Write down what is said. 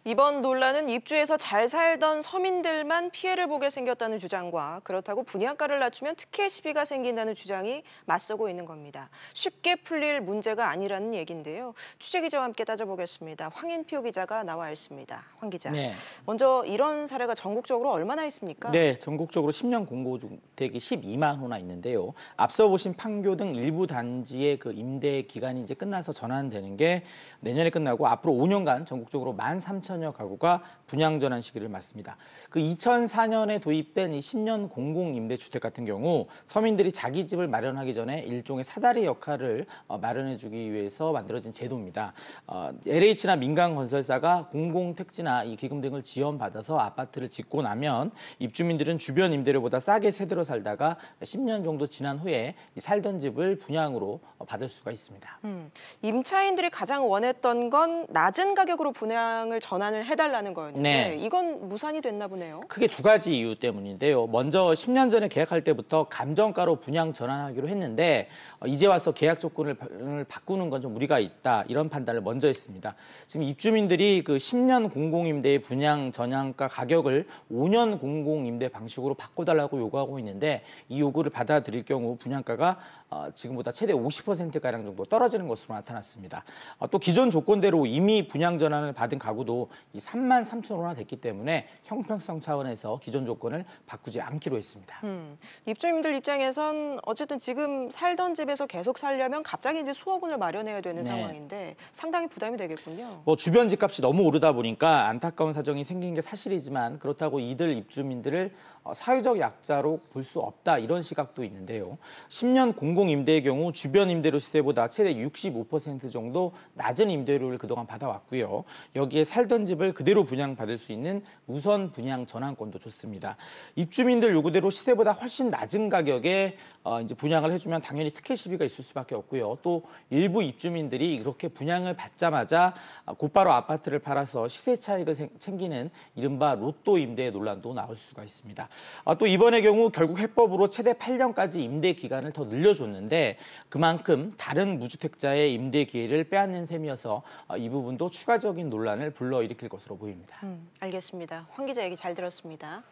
이번 논란은 입주해서 잘 살던 서민들만 피해를 보게 생겼다는 주장과 그렇다고 분양가를 낮추면 특혜 시비가 생긴다는 주장이 맞서고 있는 겁니다. 쉽게 풀릴 문제가 아니라는 얘기인데요. 취재기자와 함께 따져보겠습니다. 황인표 기자가 나와 있습니다. 황 기자. 네. 먼저 이런 사례가 전국적으로 얼마나 있습니까? 네, 전국적으로 10년 공고주택이 12만 호나 있는데요. 앞서 보신 판교 등 일부 단지의 그 임대 기간이 이제 끝나서 전환되는 게 내년에 끝나고 앞으로 5년간 전국적으로 13,000여 가구가 분양 전환 시기를 맞습니다. 그 2004년에 도입된 이 10년 공공임대주택 같은 경우 서민들이 자기 집을 마련하기 전에 일종의 사다리 역할을 마련해주기 위해서 만들어진 제도입니다. LH나 민간 건설사가 공공택지나 이 기금 등을 지원받아서 아파트를 짓고 나면 입주민들은 주변 임대료보다 싸게 세대로 살다가 10년 정도 지난 후에 살던 집을 분양으로 받을 수가 있습니다. 임차인들이 가장 원했던 건 낮은 가격으로 분양을 전환을 해달라는 거였는데 네. 이건 무산이 됐나 보네요. 크게 두 가지 이유 때문인데요. 먼저 10년 전에 계약할 때부터 감정가로 분양 전환하기로 했는데 이제 와서 계약 조건을 바꾸는 건 좀 무리가 있다. 이런 판단을 먼저 했습니다. 지금 입주민들이 그 10년 공공임대의 분양 전환가 가격을 5년 공공임대 방식으로 바꿔달라고 요구하고 있는데 이 요구를 받아들일 경우 분양가가 지금보다 최대 50%가량 정도 떨어지는 것으로 나타났습니다. 또 기존 조건대로 이미 분양 전환을 받은 가구도 33,000호나 됐기 때문에 형평성 차원에서 기존 조건을 바꾸지 않기로 했습니다. 입주민들 입장에선 어쨌든 지금 살던 집에서 계속 살려면 갑자기 이제 수억 원을 마련해야 되는 네. 상황인데 상당히 부담이 되겠군요. 주변 집값이 너무 오르다 보니까 안타까운 사정이 생긴 게 사실이지만 그렇다고 이들 입주민들을 사회적 약자로 볼 수 없다 이런 시각도 있는데요. 10년 공공임대의 경우 주변 임대료 시세보다 최대 65% 정도 낮은 임대료를 그동안 받아왔고요. 여기에 살던 집을 그대로 분양받을 수 있는 우선 분양 전환권도 좋습니다. 입주민들 요구대로 시세보다 훨씬 낮은 가격에 이제 분양을 해주면 당연히 특혜 시비가 있을 수밖에 없고요. 또 일부 입주민들이 이렇게 분양을 받자마자 곧바로 아파트를 팔아서 시세 차익을 챙기는 이른바 로또 임대 논란도 나올 수가 있습니다. 또 이번의 경우 결국 해법으로 최대 8년까지 임대 기간을 더 늘려줬는데 그만큼 다른 무주택자의 임대 기회를 빼앗는 셈이어서 이 부분도 추가적인 논란을 불러일으킬 것으로 보입니다. 알겠습니다. 황 기자 얘기 잘 들었습니다.